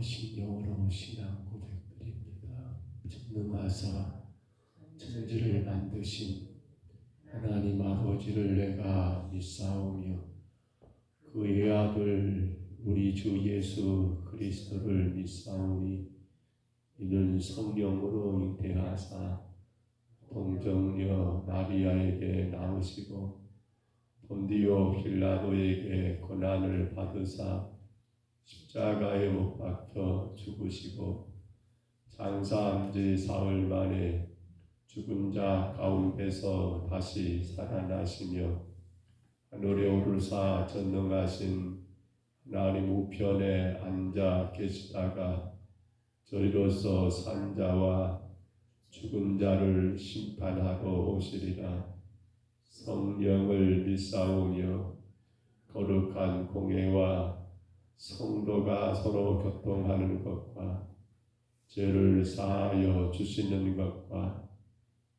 놀라우신 영으로 신앙 고백드립니다. 전능하사 천지를 만드신 하나님 아버지를 내가 믿사오며 그의 아들 우리 주 예수 그리스도를 믿사오니 이는 성령으로 잉태하사 동정녀 마리아에게 나으시고 본디오 빌라도에게 고난을 받으사 십자가에 못 박혀 죽으시고 장사한 지 사흘 만에 죽은 자 가운데서 다시 살아나시며 하늘에 오르사 전능하신 하나님 우편에 앉아 계시다가 저희로서 산 자와 죽은 자를 심판하러 오시리라. 성령을 믿사오며 거룩한 공회와 성도가 서로 교통하는 것과 죄를 사하여 주시는 것과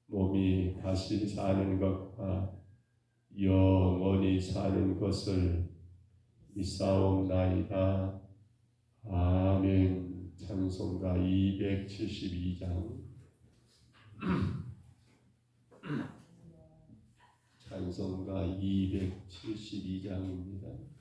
몸이 다시 사는 것과 영원히 사는 것을 믿사옵나이다. 아멘. 찬송가 272장 찬송가 272장입니다.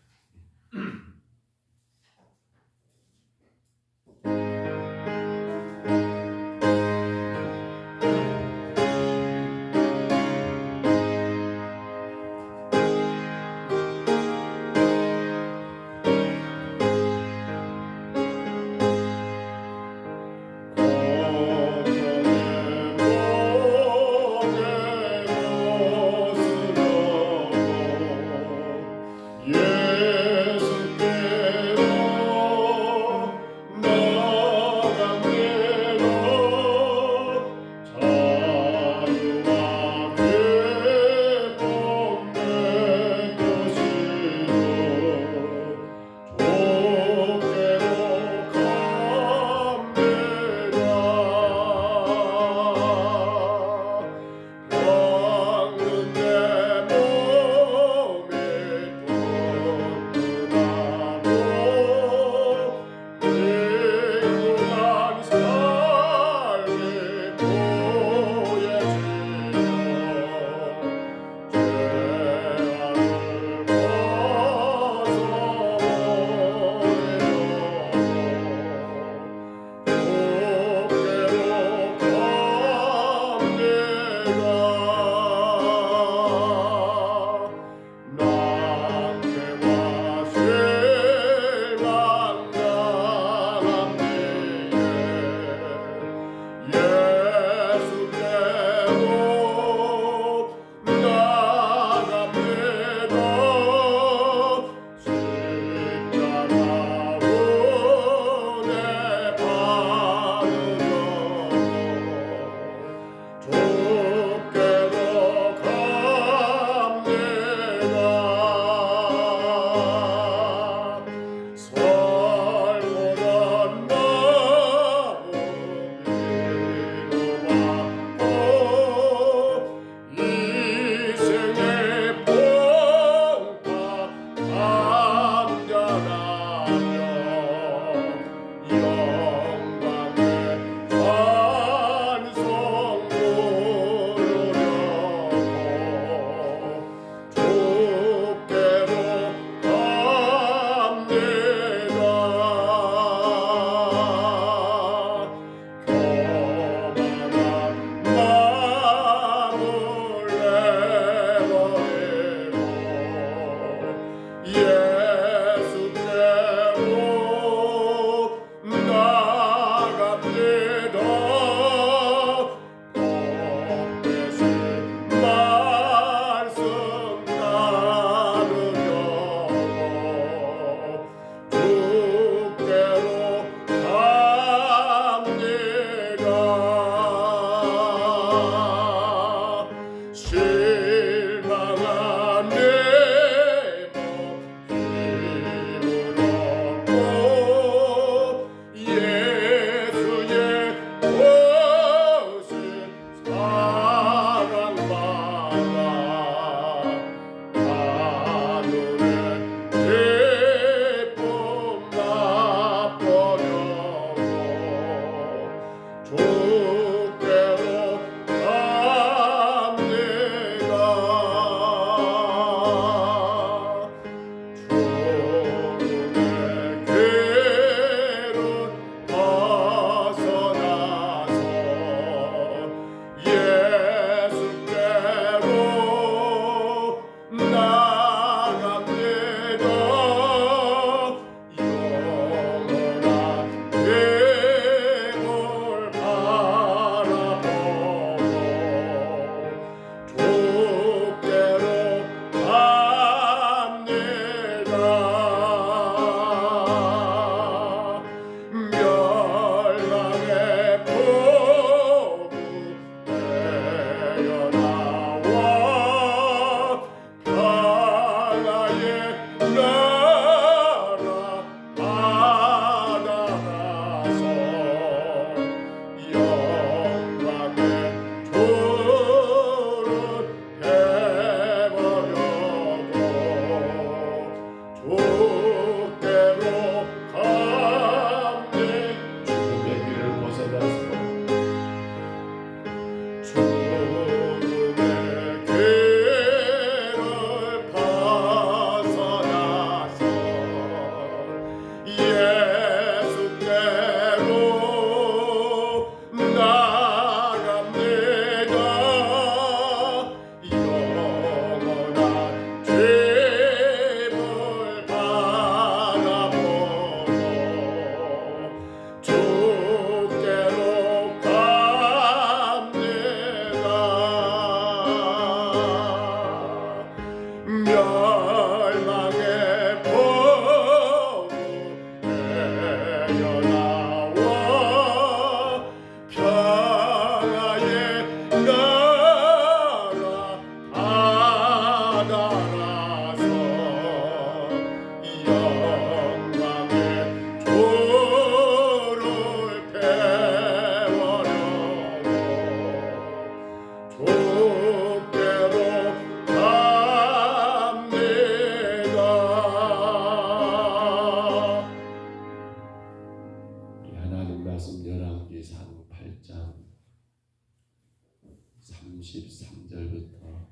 33절부터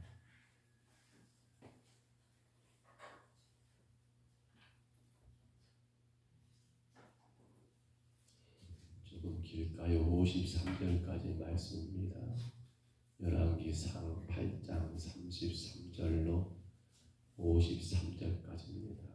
조금 길까요? 53절까지 말씀입니다. 열왕기상 8장 33절로 53절까지입니다.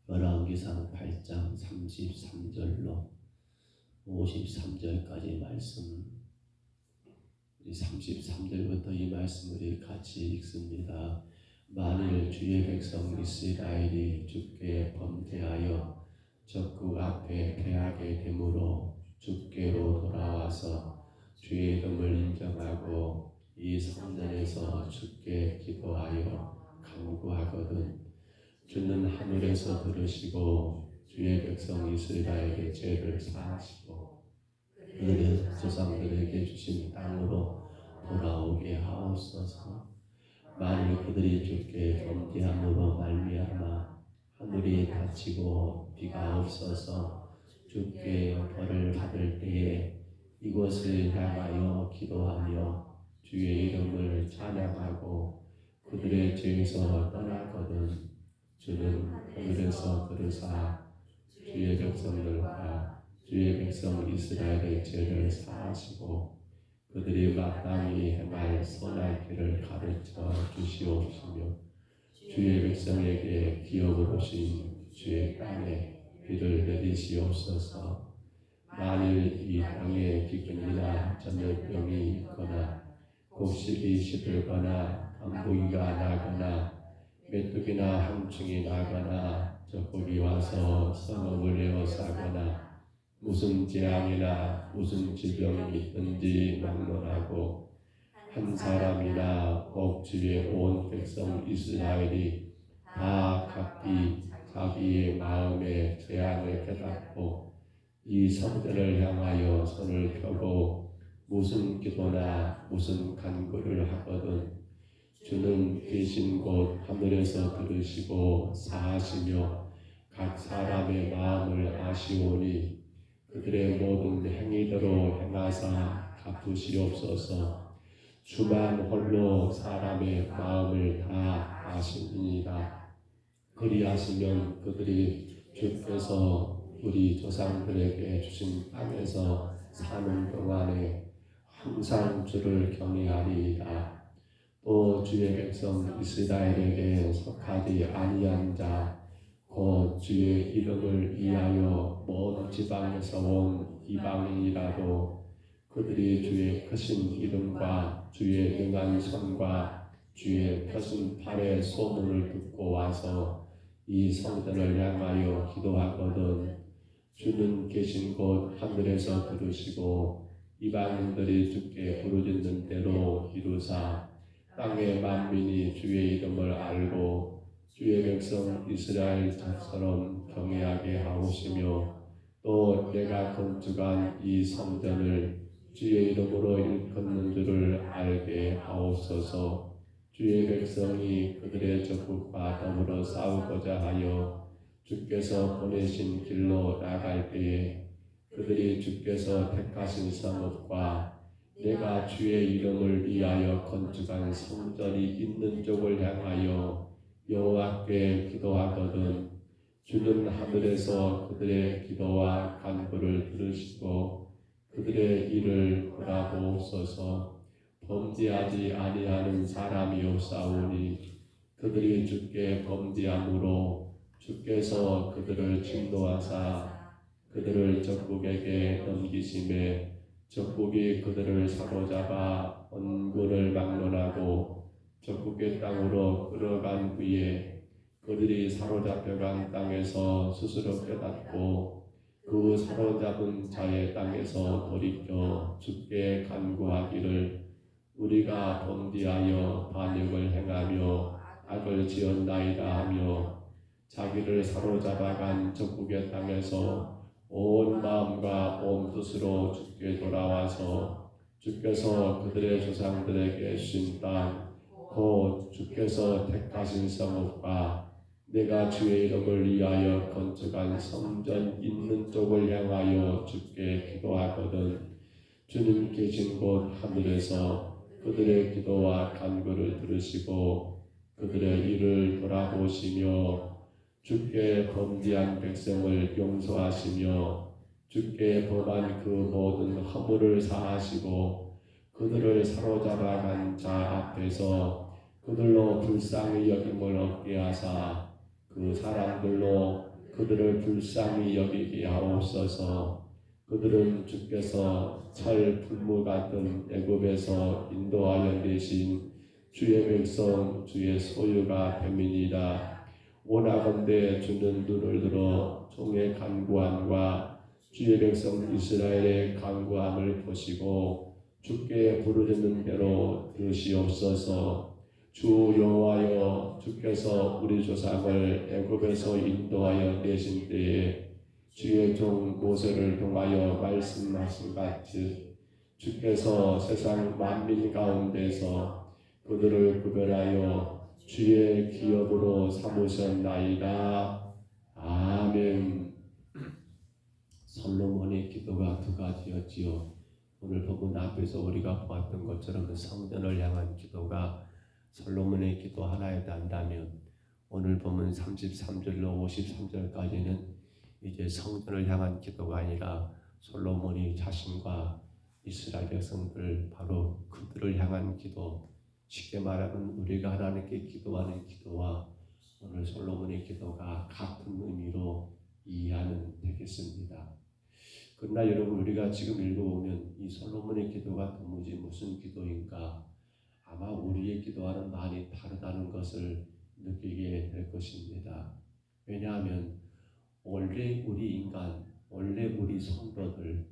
열왕기상 8장 33절로 53절까지 말씀, 우리 33절부터 이 말씀을 같이 읽습니다. 만일 주의 백성 이스라엘이 주께 범죄하여 적국 앞에 패하게 되므로 주께로 돌아와서 주의 이름을 인정하고 이 성전에서 주께 기도하여 간구하거든 주는 하늘에서 들으시고 주의 백성 이스라엘의 죄를 사하시고 그들의 조상들에게 주신 땅으로 돌아오게 하옵소서. 만일 그들이 주께 범죄함으로 말미암아 하늘이 닫히고 비가 없어서 주께 벌을 받을 때에 이곳을 향하여 기도하며 주의 이름을 찬양하고 그들의 죄에서 떠나거든 주는 하늘에서 들으사 주의 백성들과 주의 백성 이스라엘의 죄를 사하시고 그들이 마땅히 행할 선할 길을 가르쳐 주시옵시며 주의 백성에게 기업으로 신 주의 땅에 비를 내리시옵소서. 만일 이 땅에 기근이나 전염병이 있거나 곡식이 시들거나 강보기가 나거나 메뚜기나 함충이 나거나 적국이 와서 성읍을 에워싸거나 무슨 재앙이나 무슨 질병이 있든지 막론하고 한 사람이나 억주의 온 백성 이스라엘이 다 각기 자기의 마음의 재앙을 깨닫고 이 성전을 향하여 손을 펴고 무슨 기도나 무슨 간구를 하거든 주는 계신 곳 하늘에서 들으시고 사하시며 각 사람의 마음을 아시오니 그들의 모든 행위대로 행하사 갚으시옵소서. 주만 홀로 사람의 마음을 다 아시니이다. 그리하시면 그들이 주께서 우리 조상들에게 주신 땅에서 사는 동안에 항상 주를 경외하리이다. 또 주의 백성 이스라엘에게 속하지 아니한 자 곧 주의 이름을 위하여 먼 지방에서 온 이방인이라도 그들이 주의 크신 이름과 주의 능한 손과 주의 펴신 팔의 소문을 듣고 와서 이 성전을 향하여 기도하거든 주는 계신 곳 하늘에서 들으시고 이방인들이 주께 부르짖는 대로 이루사 땅의 만민이 주의 이름을 알고 주의 백성 이스라엘처럼 경외하게 하옵시며 또 내가 건축한 이 성전을 주의 이름으로 일컫는 줄을 알게 하옵소서. 주의 백성이 그들의 적국과 더불어 싸우고자 하여 주께서 보내신 길로 나갈 때에 그들이 주께서 택하신 성읍과 내가 주의 이름을 위하여 건축한 성전이 있는 쪽을 향하여 여호와께 기도하거든 주는 하늘에서 그들의 기도와 간구를 들으시고 그들의 일을 보라보옵소서. 범죄하지 아니하는 사람이 없사오니 그들이 주께 범죄함으로 주께서 그들을 진노하사 그들을 적국에게 넘기심에 적국이 그들을 사로잡아 언군을 막론하고 적국의 땅으로 끌어간 후에 그들이 사로잡혀간 땅에서 스스로 깨닫고 그 사로잡은 자의 땅에서 돌이켜 주께 간구하기를 우리가 범죄하여 반역을 행하며 악을 지었나이다 하며 자기를 사로잡아간 적국의 땅에서 온 마음과 온 뜻으로 주께 돌아와서 주께서 그들의 조상들에게 주신 땅 곧 주께서 택하신 성읍과 내가 주의 이름을 위하여 건축한 성전 있는 쪽을 향하여 주께 기도하거든 주님 계신 곳 하늘에서 그들의 기도와 간구를 들으시고 그들의 일을 돌아보시며 주께 범죄한 백성을 용서하시며 주께 범한 그 모든 허물을 사하시고 그들을 사로잡아간 자 앞에서 그들로 불쌍히 여김을 얻게 하사 그 사람들로 그들을 불쌍히 여기게 하옵소서. 그들은 주께서 철 풀무 같은 애굽에서 인도하여 내신 주의 백성 주의 소유가 됨이니라. 원하건대 주는 눈을 들어 종의 간구함과 주의 백성 이스라엘의 간구함을 보시고 주께 부르짖는 대로 들으시옵소서. 주 여호와여 주께서 우리 조상을 애굽에서 인도하여 내신 때에 주의 종 모세를 통하여 말씀하신 같이 주께서 세상 만민 가운데서 그들을 구별하여 주의 기업으로 삼으셨나이다. 아멘. 솔로몬의 기도가 두 가지였지요. 오늘 본문 앞에서 우리가 보았던 것처럼 성전을 향한 기도가 솔로몬의 기도 하나에 한다면 오늘 본문 33절로 53절까지는 이제 성전을 향한 기도가 아니라 솔로몬이 자신과 이스라엘 백성들 바로 그들을 향한 기도, 쉽게 말하면 우리가 하나님께 기도하는 기도와 오늘 솔로몬의 기도가 같은 의미로 이해하면 되겠습니다. 그러나 여러분 우리가 지금 읽어보면 이 솔로몬의 기도가 도무지 무슨 기도인가 아마 우리의 기도와는 많이 다르다는 것을 느끼게 될 것입니다. 왜냐하면 원래 우리 인간, 원래 우리 성도들,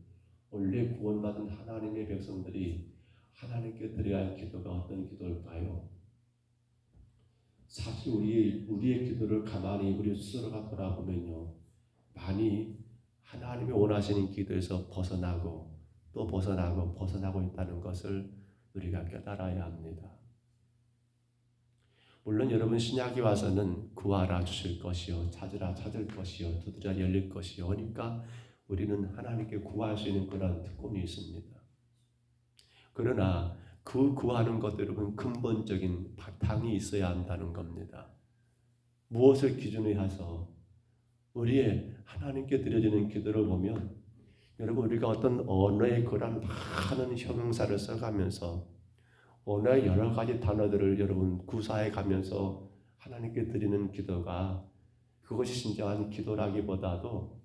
원래 구원받은 하나님의 백성들이 하나님께 드려야 할 기도가 어떤 기도일까요? 사실 우리의 기도를 가만히 우리 스스로가 돌아보면요, 많이 하나님이 원하시는 기도에서 벗어나고 또 벗어나고 있다는 것을 우리가 깨달아야 합니다. 물론 여러분 신약에 와서는 구하라 주실 것이요 찾으라 찾을 것이요 두드려 열릴 것이요 하니까 우리는 하나님께 구할 수 있는 그런 특권이 있습니다. 그러나 그 구하는 것들은 근본적인 바탕이 있어야 한다는 겁니다. 무엇을 기준으로 해서 우리의 하나님께 드려지는 기도를 보면 여러분 우리가 어떤 언어의 그런 많은 형용사를 써가면서 언어의 여러 가지 단어들을 여러분 구사해 가면서 하나님께 드리는 기도가 그것이 진정한 기도라기보다도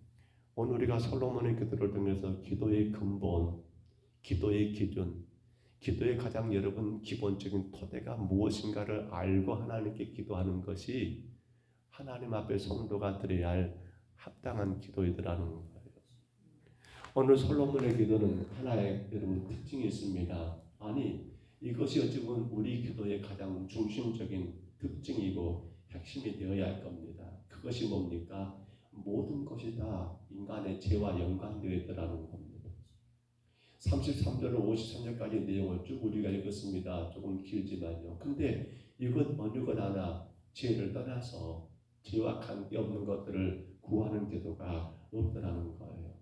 오늘 우리가 솔로몬의 기도를 통해서 기도의 근본, 기도의 기준, 기도의 가장 여러분 기본적인 토대가 무엇인가를 알고 하나님께 기도하는 것이 하나님 앞에 성도가 드려야 할 합당한 기도이더라는 거예요. 오늘 솔로몬의 기도는 하나의 여러분 특징이 있습니다. 아니 이것이 어찌 보면 우리 기도의 가장 중심적인 특징이고 핵심이 되어야 할 겁니다. 그것이 뭡니까? 모든 것이 다 인간의 죄와 연관되어 있다는 겁니다. 33절로 53절까지 내용을 쭉 우리가 읽었습니다. 조금 길지만요. 근데 이것 어느 것 하나 죄를 떠나서 죄와 관계없는 것들을 구하는 기도가 없더라는 거예요.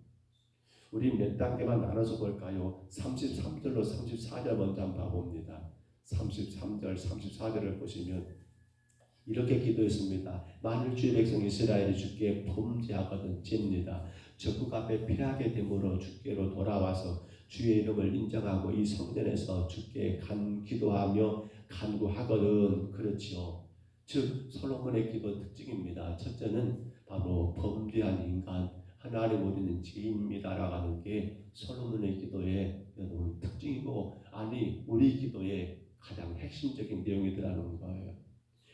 우리 몇 단계만 나눠서 볼까요? 33절로 34절 먼저 한번 봐봅니다. 33절, 34절을 보시면 이렇게 기도했습니다. 만일 주의 백성 이스라엘이 주께 범죄하거든 잽니다. 적국 앞에 패하게 되므로 주께로 돌아와서 주의 이름을 인정하고 이 성전에서 주께 기도하며 간구하거든. 그렇지요. 즉 솔로몬의 기도 특징입니다. 첫째는 바로 범죄한 인간, 하나님 우리는 죄인입니다라고 하는 게 솔로몬의 기도의 특징이고 아니 우리 기도의 가장 핵심적인 내용이더라는 거예요.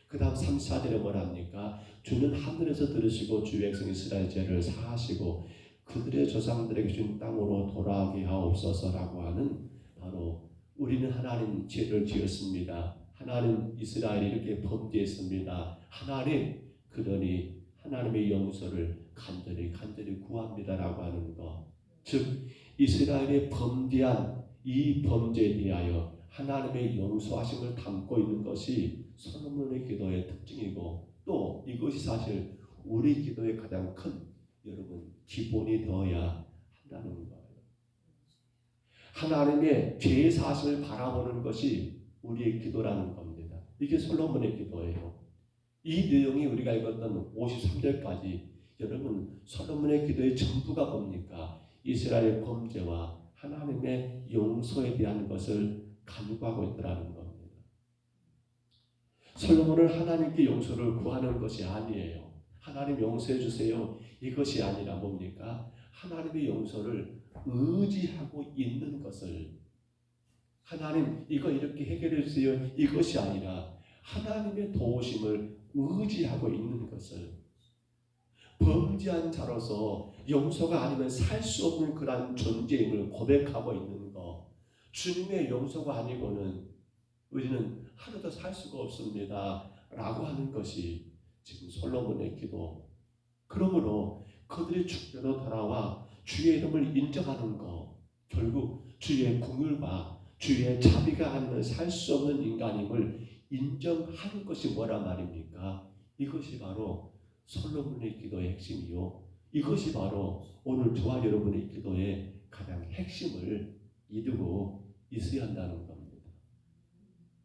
그 다음 34절에 뭐랍니까? 주는 하늘에서 들으시고 주의 백성 이스라엘 죄를 사하시고 그들의 조상들에게 주신 땅으로 돌아오게 하옵소서라고 하는 바로 우리는 하나님 죄를 지었습니다. 하나님 이스라엘이 이렇게 범죄했습니다. 하나님 그러니 하나님의 용서를 간절히 구합니다라고 하는 것. 즉 이스라엘의 범죄한 이 범죄에 대하여 하나님의 용서하심을 담고 있는 것이 솔로몬의 기도의 특징이고, 또 이것이 사실 우리 기도의 가장 큰 여러분 기본이 되어야 한다는 거예요. 하나님의 죄 사심을 바라보는 것이 우리의 기도라는 겁니다. 이게 솔로몬의 기도예요. 이 내용이 우리가 읽었던 53절까지 여러분 솔로몬의 기도의 전부가 뭡니까? 이스라엘의 범죄와 하나님의 용서에 대한 것을 간구하고 있더라는 겁니다. 솔로몬은 하나님께 용서를 구하는 것이 아니에요. 하나님 용서해 주세요. 이것이 아니라 뭡니까? 하나님의 용서를 의지하고 있는 것을, 하나님 이거 이렇게 해결해 주세요. 이것이 아니라 하나님의 도우심을 의지하고 있는 것을, 범죄한 자로서 용서가 아니면 살 수 없는 그러한 존재임을 고백하고 있는 것, 주님의 용서가 아니고는 우리는 하루도 살 수가 없습니다 라고 하는 것이 지금 솔로몬의 기도. 그러므로 그들의 축제로 돌아와 주의 이름을 인정하는 것, 결국 주의 긍휼과 주의 자비가 아니면 살 수 없는 인간임을 인정하는 것이 뭐란 말입니까? 이것이 바로 솔로몬의 기도의 핵심이요, 이것이 바로 오늘 저와 여러분의 기도의 가장 핵심을 이루고 있어야 한다는 겁니다.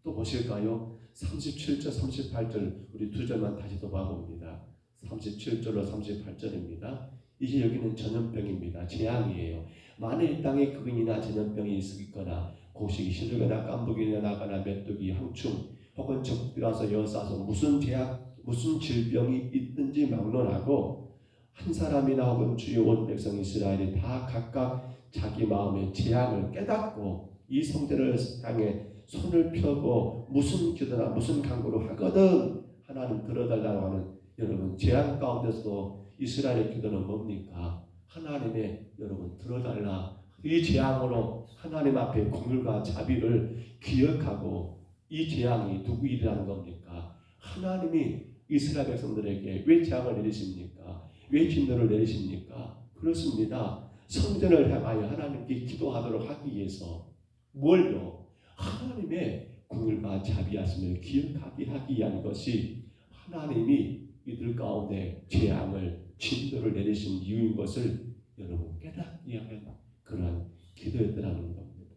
또 보실까요? 37절 38절 우리 두 절만 다시 더 봐봅니다. 37절로 38절입니다. 이제 여기는 전염병입니다. 재앙이에요. 만일 땅에 그근이나 전염병이 있거나 곡식이 시들거나 깐부기나 나거나 메뚜기, 항충 혹은 적들이 와서 여싸서 무슨 재앙 무슨 질병이 있든지 막론하고 한 사람이나 혹은 주의 온 백성 이스라엘이 다 각각 자기 마음의 재앙을 깨닫고 이 성전을 향해 손을 펴고 무슨 기도나 무슨 간구를 하거든 하나님 들어달라고 하는, 여러분 재앙 가운데서도 이스라엘의 기도는 뭡니까? 하나님의 여러분 들어달라, 이 재앙으로 하나님 앞에 긍휼과 자비를 기억하고, 이 재앙이 누구 일이라는 겁니까? 하나님이 이스라엘 백성들에게 왜 재앙을 내리십니까? 왜 진노를 내리십니까? 그렇습니다. 성전을 향하여 하나님께 기도하도록 하기 위해서, 뭘요? 하나님의 긍휼과 자비하심을 기억하게 하기 위한 것이 하나님이 이들 가운데 재앙을 진노를 내리신 이유인 것을 여러분 깨닫게 하는 그러한 기도였더라는 겁니다.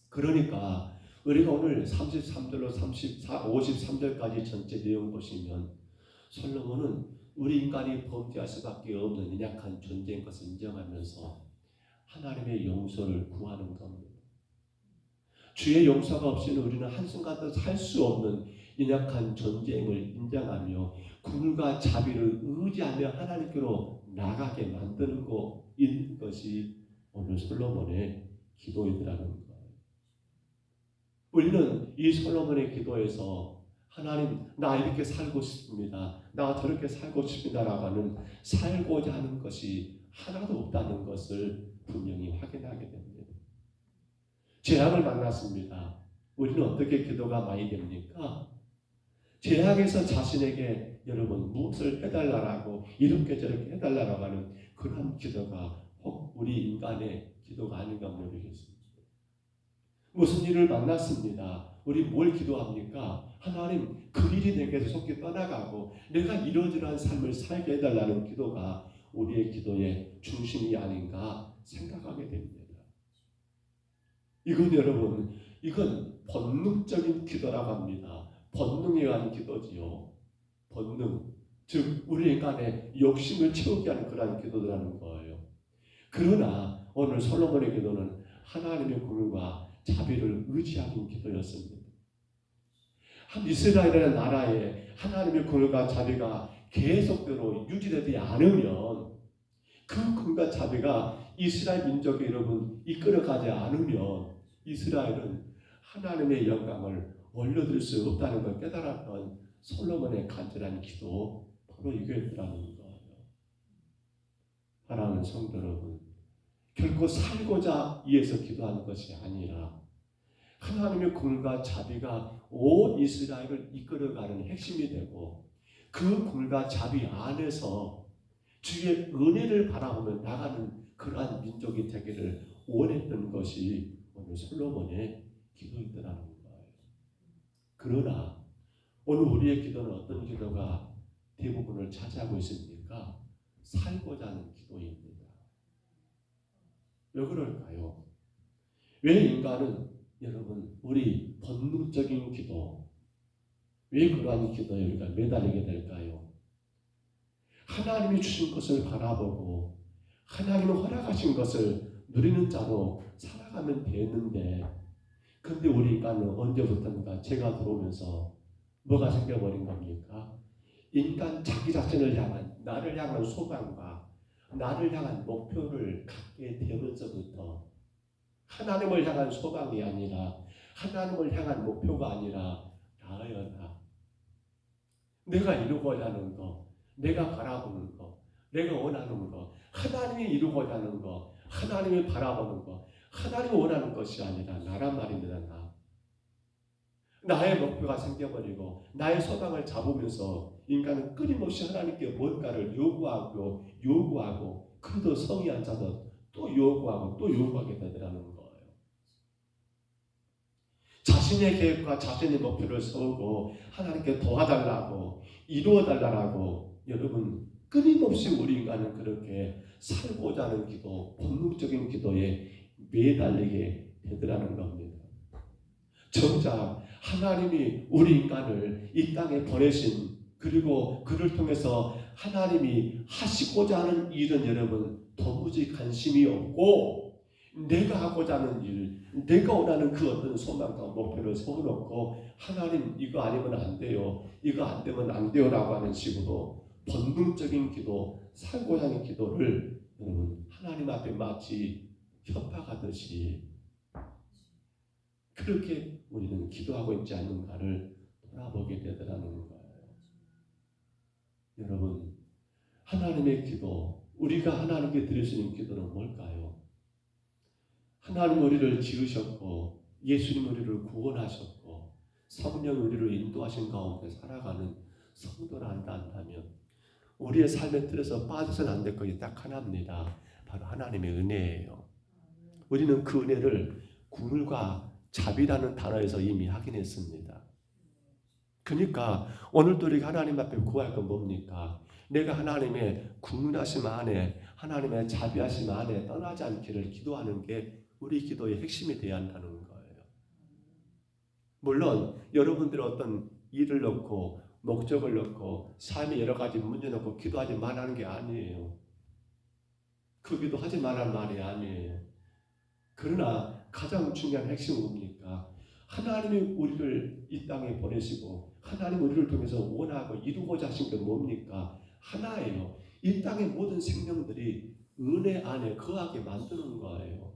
그러니까 우리가 오늘 33절로 53절까지 전체 내용 보시면 솔로몬은 우리 인간이 범죄할 수밖에 없는 연약한 존재인 것을 인정하면서 하나님의 용서를 구하는 겁니다. 주의 용서가 없이는 우리는 한순간도 살 수 없는 연약한 존재임을 인정하며 긍휼과 자비를 의지하며 하나님께로 나가게 만드는 거 있는 것이 오늘 솔로몬의 기도이더라는 거예요. 우리는 이 솔로몬의 기도에서 하나님 나 이렇게 살고 싶습니다, 나 저렇게 살고 싶습니다라고 하는 살고자 하는 것이 하나도 없다는 것을 분명히 확인하게 됩니다. 재앙을 만났습니다. 우리는 어떻게 기도가 많이 됩니까? 재앙에서 자신에게 여러분 무엇을 해달라고 이렇게 저렇게 해달라고 하는 그런 기도가 혹 우리 인간의 기도가 아닌가 모르겠습니다. 무슨 일을 만났습니다. 우리 뭘 기도합니까? 하나님 그 일이 내게서 속히 떠나가고 내가 이러저러한 삶을 살게 해달라는 기도가 우리의 기도의 중심이 아닌가 생각하게 됩니다. 이건 여러분, 이건 본능적인 기도라고 합니다. 본능에 의한 기도지요. 본능, 즉 우리 인간의 욕심을 채우게 하는 그러한 기도라는 거예요. 그러나 오늘 솔로몬의 기도는 하나님의 긍휼과 자비를 의지하는 기도였습니다. 이스라엘이라는 나라에 하나님의 긍휼과 자비가 계속대로 유지되지 않으면, 그 긍휼과 자비가 이스라엘 민족의 여러분 이끌어가지 않으면 이스라엘은 하나님의 영광을 올려드릴 수 없다는 걸 깨달았던 솔로몬의 간절한 기도, 바로 이거였더라는 거예요. 사랑하는 성도 여러분, 결코 살고자 위해서 기도하는 것이 아니라 하나님의 긍휼과 자비가 온 이스라엘을 이끌어가는 핵심이 되고, 그 긍휼과 자비 안에서 주의 은혜를 바라보며 나가는 그러한 민족이 되기를 원했던 것이 오늘 솔로몬의 기도이더라는 거예요. 그러나 오늘 우리의 기도는 어떤 기도가 대부분을 차지하고 있습니까? 살고자 하는 기도입니다. 왜 그럴까요? 왜 인간은 여러분 우리 본능적인 기도, 왜 그러한 기도에 우리가 매달리게 될까요? 하나님이 주신 것을 바라보고 하나님이 허락하신 것을 누리는 자로 살아가면 되는데, 근데 우리 인간은 언제부턴가 죄가 들어오면서 뭐가 생겨버린 겁니까? 인간 자기 자신을 향한, 나를 향한 소망과 나를 향한 목표를 갖게 되면서부터 하나님을 향한 소망이 아니라, 하나님을 향한 목표가 아니라 나의 나, 내가 이루고자 하는 거, 내가 바라보는 거, 내가 원하는 거, 하나님이 이루고자 하는 거, 하나님이 바라보는 거, 하나님이 원하는 것이 아니라 나란 말입니다. 나의 목표가 생겨버리고 나의 소망을 잡으면서 인간은 끊임없이 하나님께 뭔가를 요구하고 그래도 성이 안 차서 또 요구하게 되더라는 거예요. 자신의 계획과 자신의 목표를 세우고 하나님께 도와달라고, 이루어달라고, 여러분 끊임없이 우리 인간은 그렇게 살고자 하는 기도, 본능적인 기도에 매달리게 되더라는 겁니다. 정작 하나님이 우리 인간을 이 땅에 보내신, 그리고 그를 통해서 하나님이 하시고자 하는 일은 여러분 도무지 관심이 없고, 내가 하고자 하는 일, 내가 원하는 그 어떤 소망과 목표를 세워놓고 하나님 이거 아니면 안 돼요, 이거 안 되면 안 돼요 라고 하는 식으로 본능적인 기도, 살고자 하는 기도를 여러분 하나님 앞에 마치 협박하듯이 그렇게 우리는 기도하고 있지 않는가를 돌아보게 되더라는 거예요. 여러분, 하나님의 기도, 우리가 하나님께 드릴 수 있는 기도는 뭘까요? 하나님 우리를 지으셨고 예수님 우리를 구원하셨고 성령 우리를 인도하신 가운데 살아가는 성도라 한다면 우리의 삶의 틀에서 빠져서는 안 될 것이 딱 하나입니다. 바로 하나님의 은혜예요. 우리는 그 은혜를 국률과 자비라는 단어에서 이미 확인했습니다. 그러니까 오늘도 우리가 하나님 앞에 구할 건 뭡니까? 내가 하나님의 국률하심 안에, 하나님의 자비하심 안에 떠나지 않기를 기도하는 게 우리 기도의 핵심이 되어야 한다는 거예요. 물론 여러분들의 어떤 일을 넣고 목적을 넣고 삶의 여러 가지 문제 넣고 기도하지 말라는 게 아니에요. 그 기도하지 말라는 말이 아니에요. 그러나 가장 중요한 핵심은 뭡니까? 하나님이 우리를 이 땅에 보내시고 하나님 우리를 통해서 원하고 이루고자 하신 게 뭡니까? 하나예요. 이 땅의 모든 생명들이 은혜 안에 거하게 만드는 거예요.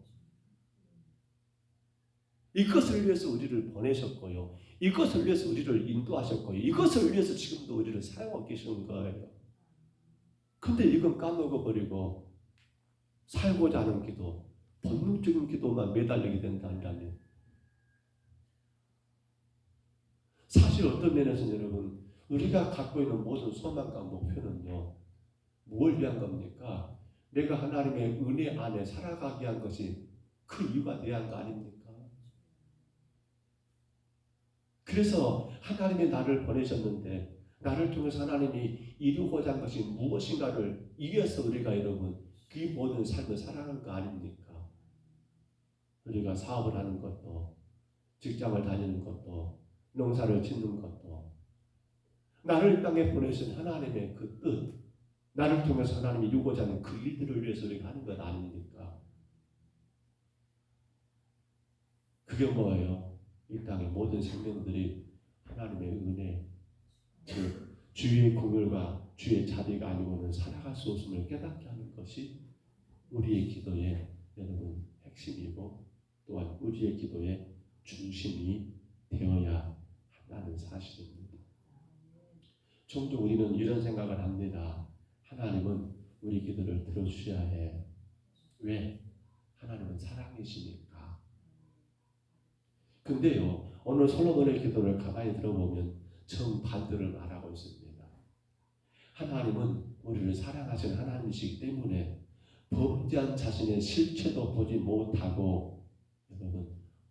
이것을 위해서 우리를 보내셨고요. 이것을 위해서 우리를 인도하셨고요. 이것을 위해서 지금도 우리를 사용하고 계시는 거예요. 근데 이건 까먹어버리고 살고자 하는 기도, 본능적인 기도만 매달리게 된다면 사실 어떤 면에서는 여러분 우리가 갖고 있는 모든 소망과 목표는요 뭘 위한 겁니까? 내가 하나님의 은혜 안에 살아가게 한 것이 그 이유가 돼야 한 거 아닙니까? 그래서 하나님이 나를 보내셨는데 나를 통해서 하나님이 이루고자 한 것이 무엇인가를 위해서 우리가 여러분 그 모든 삶을 살아가는 거 아닙니까? 우리가 사업을 하는 것도 직장을 다니는 것도 농사를 짓는 것도 나를 이 땅에 보내신 하나님의 그 뜻, 나를 통해서 하나님이 이루고자 하는 그 일들을 위해서 우리가 하는 것 아닙니까? 그게 뭐예요? 이 땅의 모든 생명들이 하나님의 은혜, 즉 주의 공율과 주의 자비가 아니고는 살아갈 수 없음을 깨닫게 하는 것이 우리의 기도의 여러분 핵심이고 또한 우리의 기도의 중심이 되어야 한다는 사실입니다. 종종 우리는 이런 생각을 합니다. 하나님은 우리 기도를 들어주셔야 해. 왜? 하나님은 사랑이시니까. 근데요, 오늘 솔로몬의 기도를 가만히 들어보면 정반대를 말하고 있습니다. 하나님은 우리를 사랑하시는 하나님이시기 때문에 범죄한 자신의 실체도 보지 못하고 여러분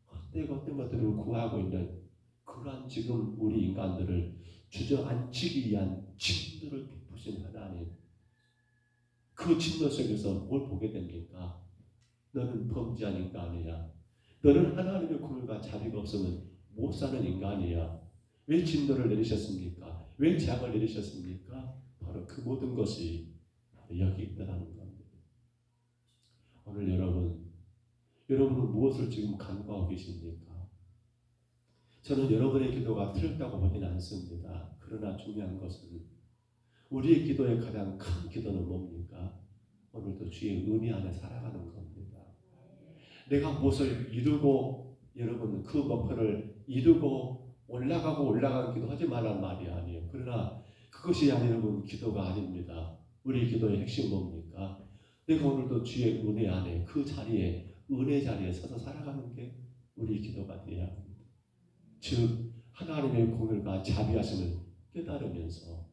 헛되고 것들을 구하고 있는 그러한 지금 우리 인간들을 주저앉히기 위한 진노를 베푸신 하나님, 그 진노 속에서 뭘 보게 됩니까? 너는 범죄한 인간이야. 너는 하나님의 공의가 자비가 없으면 못 사는 인간이야. 왜 진노를 내리셨습니까? 왜 재앙을 내리셨습니까? 바로 그 모든 것이 여기 있다는 겁니다. 오늘 여러분은 무엇을 지금 간구하고 계십니까? 저는 여러분의 기도가 틀렸다고 보지는 않습니다. 그러나 중요한 것은 우리의 기도의 가장 큰 기도는 뭡니까? 오늘도 주의 은혜 안에 살아가는 겁니다. 내가 무엇을 이루고 여러분 그 목표를 이루고 올라가는 기도하지 말란 말이 아니에요. 그러나 그것이 여러분 기도가 아닙니다. 우리 기도의 핵심 뭡니까? 내가 오늘도 주의 은혜 안에 그 자리에 은혜 자리에 서서 살아가는 게 우리 기도가 되어야 합니다. 즉 하나님의 공의가 자비하심을 깨달으면서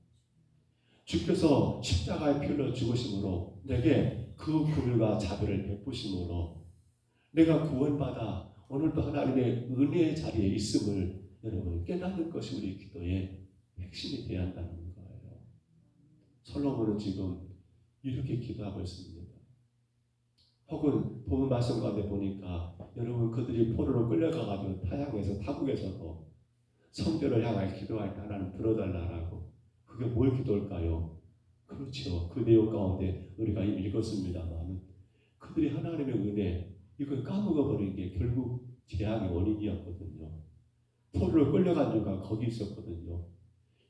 주께서 십자가에 피 흘려 죽으심으로 내게 그 공의가 자비를 베푸심으로 내가 구원받아 오늘도 하나님의 은혜의 자리에 있음을 여러분 깨닫는 것이 우리 기도의 핵심이 되어야 한다는 거예요. 솔로몬은 지금 이렇게 기도하고 있습니다. 혹은 본 말씀 가운데 보니까 여러분 그들이 포로로 끌려가가지고 타향에서 타국에서도 성전을 향하여 기도할 때 하나님 들어달라고. 그게 뭘 기도할까요? 그렇죠. 그 내용 가운데 우리가 이미 읽었습니다만 그들이 하나님의 은혜 이걸 까먹어버린 게 결국 재앙의 원인이었거든요. 포로로 끌려간 이유가 거기 있었거든요.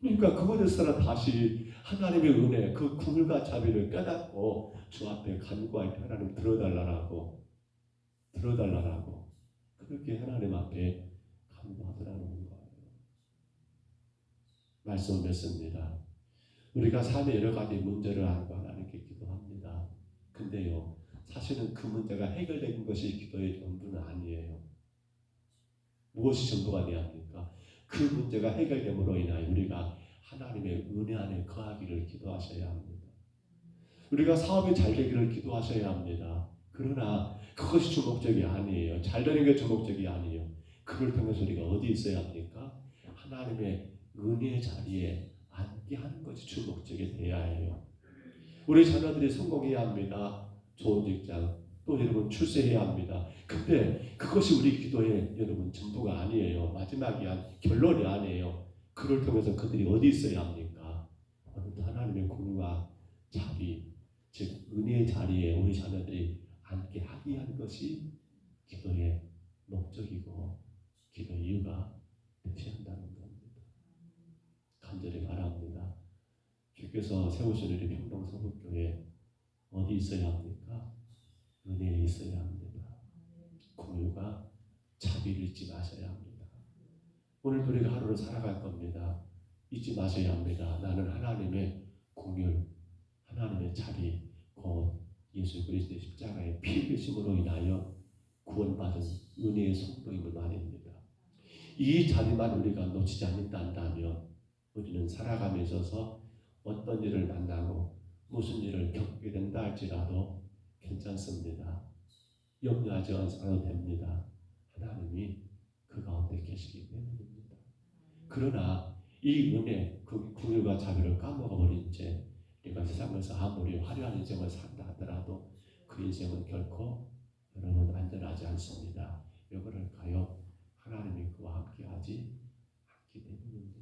그러니까 그곳에서는 다시 하나님의 은혜, 그 궁율과 자비를 깨닫고 주 앞에 간구할 때 하나님 들어달라고 그렇게 하나님 앞에 간구하더라는 거예요. 말씀을 맺습니다. 우리가 삶의 여러 가지 문제를 안고 하나님께 기도합니다. 근데요, 사실은 그 문제가 해결된 것이 기도의 전부는 아니에요. 무엇이 전부가 되어야 합니까? 그 문제가 해결됨으로 인하여 우리가 하나님의 은혜 안에 거하기를 기도하셔야 합니다. 우리가 사업이 잘 되기를 기도하셔야 합니다. 그러나 그것이 주목적이 아니에요. 잘 되는 게 주목적이 아니에요. 그걸 통해서 우리가 어디 있어야 합니까? 하나님의 은혜의 자리에 앉게 하는 것이 주목적이 되어야 해요. 우리 자녀들이 성공해야 합니다. 좋은 직장, 또 여러분 출세해야 합니다. 근데 그것이 우리 기도의 여러분 전부가 아니에요. 마지막이 결론이 아니에요. 그를 통해서 그들이 어디 있어야 합니까? 오늘도 하나님의 공의와 자비, 즉 은혜의 자리에 우리 자녀들이 앉게 하기 위한 것이 기도의 목적이고 기도의 이유가 되셔야 한다는 겁니다. 간절히 바랍니다. 주께서 세우신 우리 평동서북교회 어디 있어야 합니까? 은혜에 있어야 합니다. 공의와 자비를 잊지 마셔야 합니다. 오늘도 우리가 하루를 살아갈 겁니다. 잊지 마셔야 합니다. 나는 하나님의 공의, 하나님의 자비, 곧 예수 그리스도의 십자가의 피 흘리심으로 인하여 구원받은 은혜의 성도임을 말입니다. 이 자리만 우리가 놓치지 않는다면 우리는 살아감에 있어서 어떤 일을 만나고 무슨 일을 겪게 된다 할지라도 괜찮습니다. 염려하지 않아도 됩니다. 하나님이 그 가운데 계시기 때문입니다. 그러나 이 은혜, 그 긍휼과 자비를 까먹어버린 채 우리가 세상에서 아무리 화려한 인생을 산다 하더라도 그 인생은 결코 여러분 안전하지 않습니다. 왜 그럴까요? 하나님이 그와 함께하지 않기 때문입니다.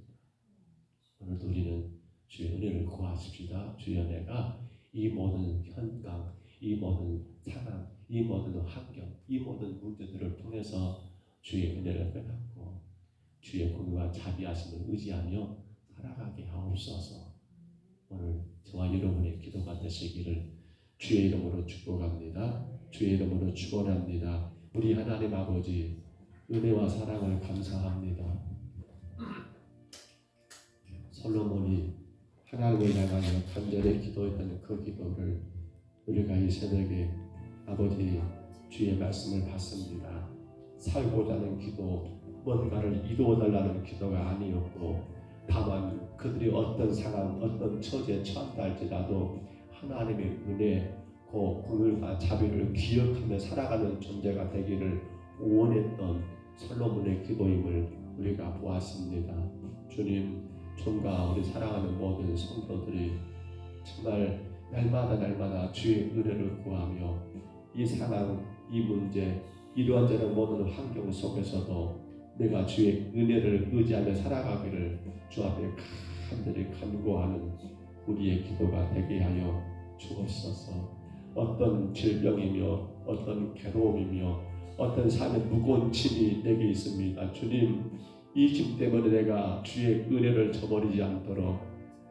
오늘도 우리는 주의 은혜를 구하십시다. 주의 은혜가 이 모든 현강, 이 모든 상황, 이 모든 환경, 이 모든 문제들을 통해서 주의 은혜를 깨닫고 주의 공의와 자비하심을 의지하며 살아가게 하옵소서. 오늘 저와 여러분의 기도가 되시기를 주의 이름으로 축복합니다. 주의 이름으로 축원합니다. 우리 하나님 아버지 은혜와 사랑을 감사합니다. 솔로몬이 하나님을 향하여 간절히 기도했던 그 기도를 우리가 이 새벽에 아버지 주의 말씀을 받습니다. 살고자 하는 기도, 뭔가를 이루어달라는 기도가 아니었고 다만 그들이 어떤 상황, 어떤 처지에 처한다 할지라도 하나님의 은혜, 그 공율과 자비를 기억하며 살아가는 존재가 되기를 원했던 솔로몬의 기도임을 우리가 보았습니다. 주님, 총과 우리 사랑하는 모든 성도들이 정말 날마다 주의 은혜를 구하며 이 상황, 이 문제, 이러한저런 모든 환경 속에서도 내가 주의 은혜를 의지하며 살아가기를 주 앞에 간절히 간구하는 우리의 기도가 되게 하여 주옵소서. 어떤 질병이며 어떤 괴로움이며 어떤 삶의 무거운 짐이 내게 있습니다. 주님, 이 짐 때문에 내가 주의 은혜를 저버리지 않도록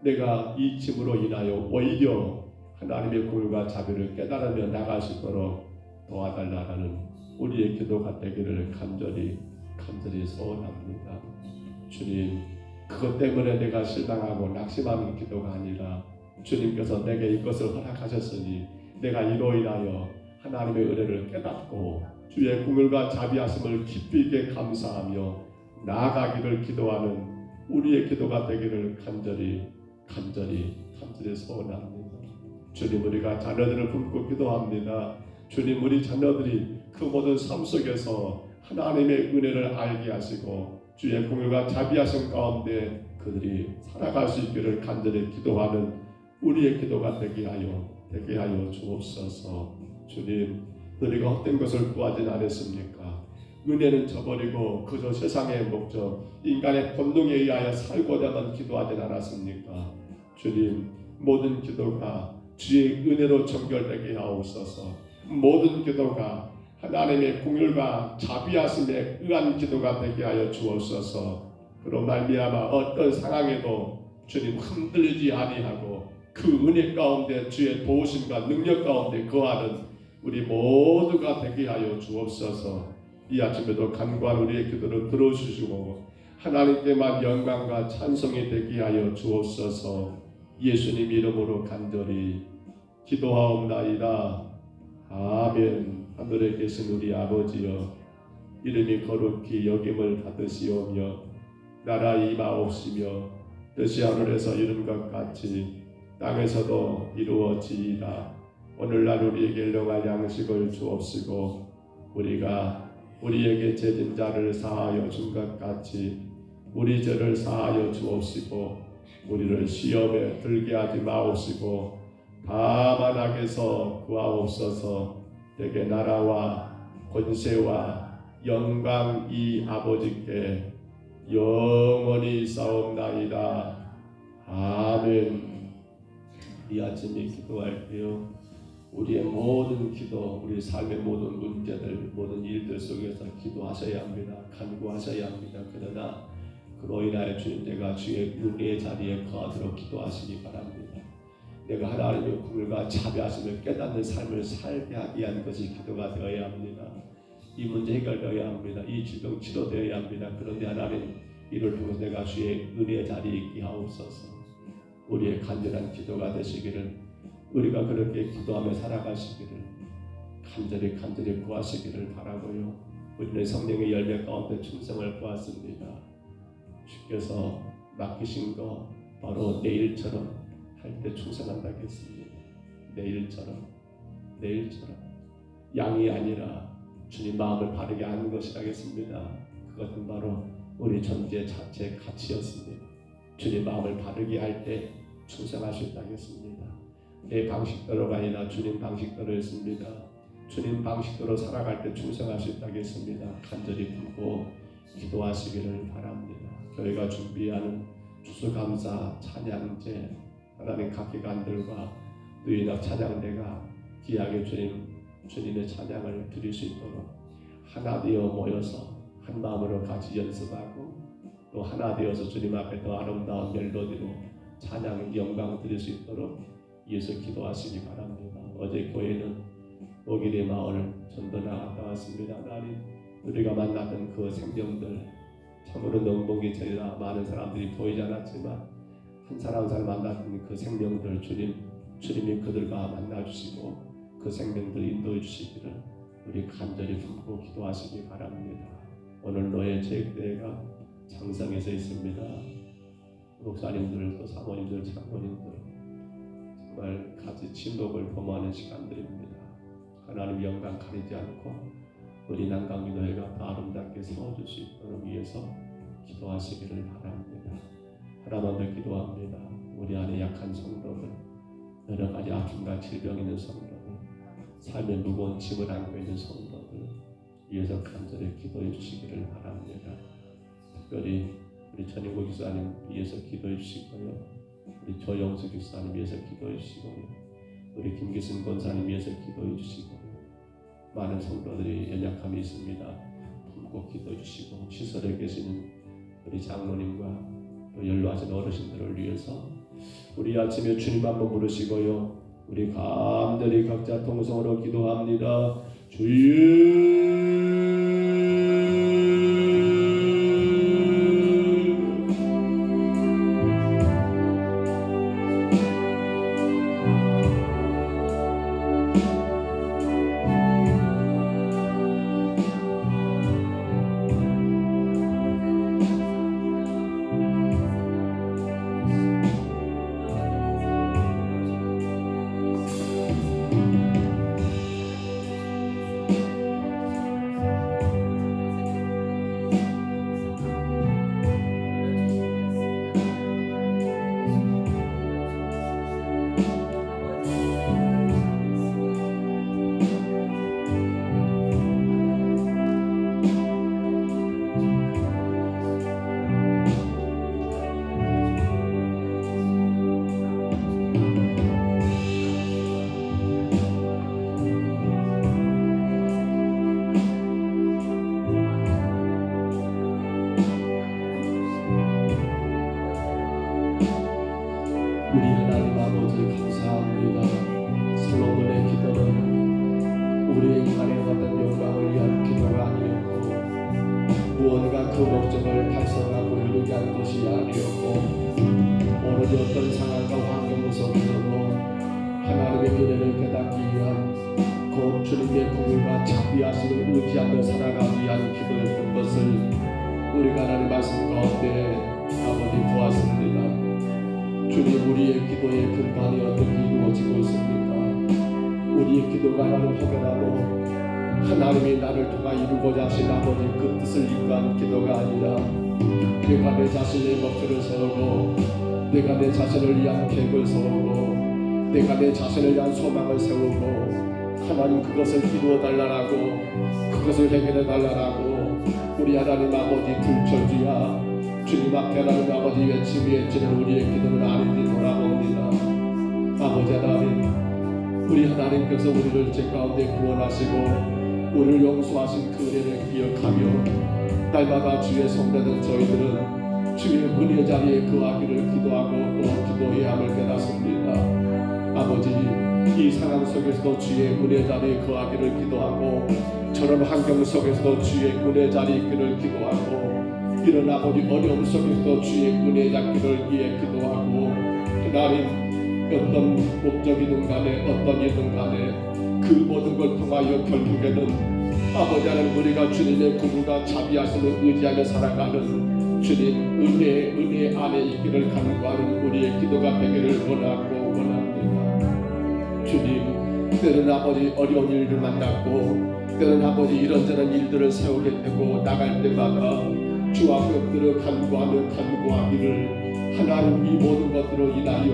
내가 이 짐으로 인하여 오히려 하나님의 공의와 자비를 깨달으며 나갈 수 있도록 도와달라는 우리의 기도가 되기를 간절히 소원합니다. 주님, 그것 때문에 내가 실망하고 낙심하는 기도가 아니라 주님께서 내게 이것을 허락하셨으니 내가 이로 인하여 하나님의 은혜를 깨닫고 주의 공의와 자비하심을 깊이 있게 감사하며 나아가기를 기도하는 우리의 기도가 되기를 간절히 소원합니다. 주님, 우리가 자녀들을 품고 기도합니다. 주님, 우리 자녀들이 그 모든 삶 속에서 하나님의 은혜를 알게 하시고 주의 공의와 자비하심 가운데 그들이 살아갈 수 있기를 간절히 기도하는 우리의 기도가 되게 하여 주옵소서. 주님, 너희가 헛된 것을 구하진 않았습니까? 은혜는 저버리고 그저 세상의 목적, 인간의 본능에 의하여 살고자만 기도하진 않았습니까? 주님, 모든 기도가 주의 은혜로 정결되게 하옵소서. 모든 기도가 하나님의 공율과 자비하심에 의한 기도가 되게 하여 주옵소서. 그로 말미암아 어떤 상황에도 주님 흔들리지 아니하고 그 은혜 가운데 주의 도우심과 능력 가운데 거하는 우리 모두가 되게 하여 주옵소서. 이 아침에도 간구한 우리의 기도를 들어주시고 하나님께만 영광과 찬송이 되게 하여 주옵소서. 예수님 이름으로 간절히 기도하옵나이다. 아멘. 하늘에 계신 우리 아버지여, 이름이 거룩히 여김을 받으시오며 나라 임하옵시며 뜻이 하늘에서 이룬 것 같이 땅에서도 이루어지이다. 오늘날 우리에게 일용할 양식을 주옵시고 우리가 우리에게 죄진 자를 사하여 준 것 같이 우리 죄를 사하여 주옵시고 우리를 시험에 들게 하지 마옵시고 다만 악에서 구하옵소서. 내게 나라와 권세와 영광이 아버지께 영원히 싸움나이다. 아멘. 이 아침에 기도할게요. 우리의 모든 기도, 우리 삶의 모든 문제들, 모든 일들 속에서 기도하셔야 합니다. 간구하셔야 합니다. 그러나 그로 인하여 주님, 내가 주의 은혜의 자리에 거하도록 기도하시기 바랍니다. 내가 하나님의 공의와 자비하심을 깨닫는 삶을 살게 하기 위한 것이 기도가 되어야 합니다. 이 문제 해결되어야 합니다. 이 질병 치료되어야 합니다. 그런데 하나님, 이를 통해서 내가 주의 은혜의 자리에 있게 하옵소서. 우리의 간절한 기도가 되시기를, 우리가 그렇게 기도하며 살아가시기를 간절히 구하시기를 바라고요. 우리는 성령의 열매 가운데 충성을 보았습니다. 주께서 맡기신 거 바로 내일처럼 할 때 충성한다겠습니다. 내일처럼 양이 아니라 주님 마음을 바르게 하는 것이라겠습니다. 그것은 바로 우리 존재 자체의 가치였습니다. 주님 마음을 바르게 할 때 충성하셨다겠습니다. 내 방식대로가 아니라 주님 방식대로 했습니다. 주님 방식대로 살아갈 때 충성하셨다겠습니다. 간절히 품고 기도하시기를 바랍니다. 교회가 준비하는 추수감사 찬양제, 하나님 각기관들과 누이나 찬양대가 귀하게 주님의 찬양을 드릴 수 있도록 하나 되어 모여서 한 마음으로 같이 연습하고 또 하나 되어서 주님 앞에 더 아름다운 멜로디로 찬양 영광 드릴 수 있도록 예수 기도하시기 바랍니다. 어제 교회는 오길의 마을 전도 나갔다 왔습니다. 하나님, 우리가 만났던 그 생명들 참으로 넘보기 전이라 많은 사람들이 보이지 않았지만 한 사람 만났던 그 생명들 주님이 그들과 만나주시고 그 생명들 인도해 주시기를 우리 간절히 품고 기도하시기 바랍니다. 오늘 노예 체육대회가 장성에서 있습니다. 목사님들 또 사모님들 장로님들 정말 가지 침묵을 범하는 시간들입니다. 하나님 영광 가리지 않고 우리 난강이 너희가 더 아름답게 세워줄 수 있도록 위해서 기도하시기를 바랍니다. 하나만 더 기도합니다. 우리 안에 약한 성도들, 여러 가지 아픔과 질병 있는 성도들, 삶의 무거운 짐을 안고 있는 성도들 위해서 간절히 기도해 주시기를 바랍니다. 특별히 우리 전인국 기사님 위해서 기도해 주시고요, 우리 조영수 기사님 위해서 기도해 주시고요, 우리 김기순 권사님 위해서 기도해 주시고요, 많은 성도들이 연약함이 있습니다. 품고 기도해 주시고, 시설에 계시는 우리 장로님과 또 연로하신 어르신들을 위해서 우리 아침에 주님 한번 부르시고요, 우리 간절히 각자 통성으로 기도합니다. 주여 우리 하나님 아버지 감사합니다. 솔로몬의 기도는 우리의 가능하던 영광을 위한 기도가 아니었고, 무언가 그 목적을 달성하고 이루게 한 것이 아니었고, 오로지 어떤 상황과 환경 속에서도 하나님의 은혜를 깨닫기 위한 곧 주님의 공의와 자비하심을 의지하며 살아가기 위한 기도였던 것을 우리가 하나님 말씀 가운데 아버지 보았습니다. 주님, 우리의 기도의 근간이 어떻게 이루어지고 있습니까? 우리의 기도가 하나님 혹여라도 하나님이 나를 통하 이루고자 하신 아버지 그 뜻을 이루한 기도가 아니라 내가 내 자신의 목표를 세우고, 내가 내 자신을 위한 계획을 세우고, 내가 내 자신을 위한 소망을 세우고, 하나님 그것을 이루어 달라고, 그것을 해결해 달라고 우리 하나님 아버지 불철주야 주님 앞에 하나님 아버지 외치는 우리의 기도는 아닌지 돌아봅니다. 아버지 하나님, 우리 하나님께서 우리를 죄 가운데 구원하시고 우리를 용서하신 그 은혜를 기억하며 날마다 주의 성도된 저희들은 주의 은혜 자리에 거하기를 기도하고 또 기도해야 함을 깨닫습니다. 아버지, 이 상황 속에서도 주의 은혜 자리에 거하기를 기도하고, 저런 환경 속에서도 주의 은혜 자리에 있기를 기도하고, 이런 아버지 어려움 속에서 주의 은혜 잡기를 위해 기도하고, 하나님 어떤 목적이든 간에 어떤 일이든 간에 그 모든 걸 통하여 결국에는 아버지 하나님 우리가 주님의 구분과 자비하심을 의지하며 살아가는 주님 은혜 안에 있기를 간구하는 우리의 기도가 되기를 원하고 원합니다. 주님, 때는 아버지 어려운 일을 만났고, 때는 아버지 이런저런 일들을 세우게 되고 나갈 때마다 주 앞에 엎드려 간구하기를, 하나님 이 모든 것들로 인하여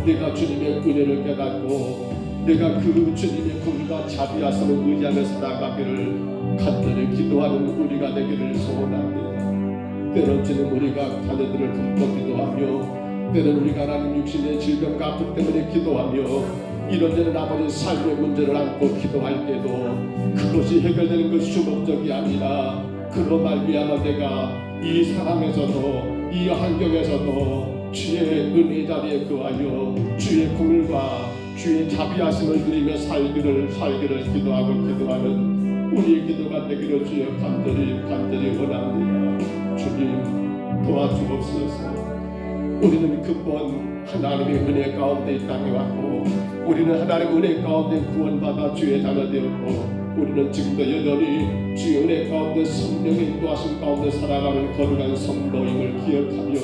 내가 주님의 은혜를 깨닫고 내가 그 주님의 긍휼과 자비하심을 의지하며 살아가기를 간절히 기도하는 우리가 되기를 소원합니다. 때론 주님 우리가 자녀들을 품고 기도하며, 때론 우리가 하나님 육신의 질병과 아픔 때문에 기도하며 이런저런 아버지 삶의 문제를 안고 기도할 때도 그것이 해결되는 것이 주 목적이 아니라, 그로 말미암아 내가 이 상황에서도 이 환경에서도 주의 은혜 자리에 거하여 주의 긍휼과 주의 자비하심을 누리며 살기를 기도하는 우리의 기도가 되기를 주여 간절히 원합니다. 주님 도와주옵소서. 우리는 근본 하나님의 은혜 가운데 이 땅에 왔고, 우리는 하나님의 은혜 가운데 구원받아 주의 자녀 되었고, 우리는 지금도 여전히 주의 은혜 가운데 성령의 인도하심 가운데 살아가는 거룩한 성도임을 기억하며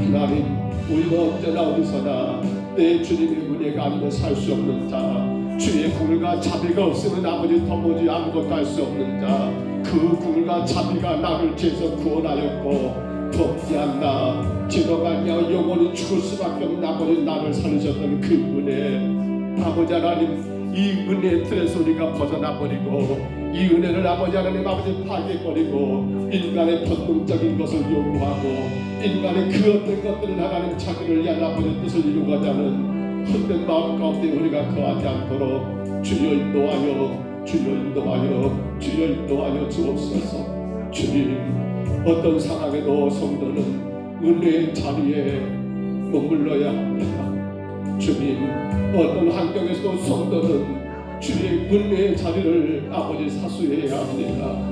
하나님, 우리가 언제나 어디서나 내 주님의 은혜가 아니면 살 수 없는 자, 주의 궁을과 자비가 없으면 아버지 도무지 아무것도 할 수 없는 자, 그 궁을과 자비가 나를 죄에서 구원하였고 돕지 않나 죄로 말미암아 영원히 죽을 수밖에 없는 아버지 나를 살리셨던 그 은혜, 아버지 하나님, 이 은혜의 틀에서 우리가 벗어나버리고 이 은혜를 아버지 하나님 아버지 파괴버리고 인간의 본능적인 것을 요구하고 인간의 그 어떤 것들을 하나님 자기를 위한 아버지 뜻을 이루고자 하는 헛된 마음 가운데 우리가 거하지 않도록 주여 인도하여 주여 인도하여 주여 인도하여 주옵소서. 주님, 어떤 상황에도 성도는 은혜의 자리에 머물러야 합니다. 주님, 어떤 환경에서도 성도는 주의 은혜의 자리를 아버지 사수해야 합니다.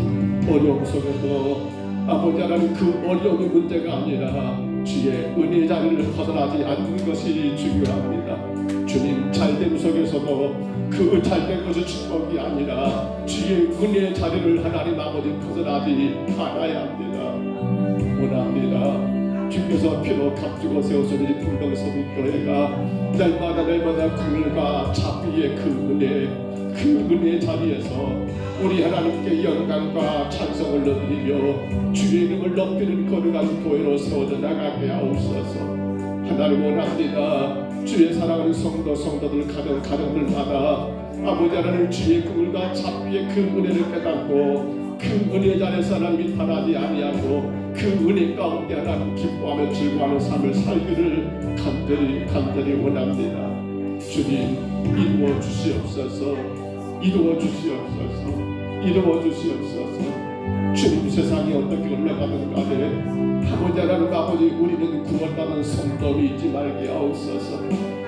어려움 속에서 아버지 하나님 그 어려움의 문제가 아니라 주의 은혜의 자리를 벗어나지 않는 것이 중요합니다. 주님, 잘됨 속에서도 그 잘된 것이 축복이 아니라 주의 은혜의 자리를 하나님 아버지 벗어나지 않아야 합니다. 원합니다. 주께서 피로 값주고 세우시니 풍덩서북교회가 날마다 궁을과 자비의 그 은혜의 자리에서 우리 하나님께 영광과 찬송을 드리며 주의 이름을 높이는 거룩한 교회로 세워져 나가게 하옵소서. 하나님 원합니다. 주의 사랑하는 성도들 가정들마다 아버지 하나님 주의 궁을과 자비의 그 은혜를 깨닫고 그 은혜 자리에서 하나님이 변하지 아니하고 그 은혜 가운데 하나님 기뻐하며 즐거워하는 삶을 살기를 간절히 원합니다. 주님, 이루어 주시옵소서. 이루어 주시옵소서. 이루어 주시옵소서. 주님, 세상이 어떻게 흘러가든 간에 아버지 하나님 아버지 우리는 구원받은 성도를 잊지 말게 하옵소서.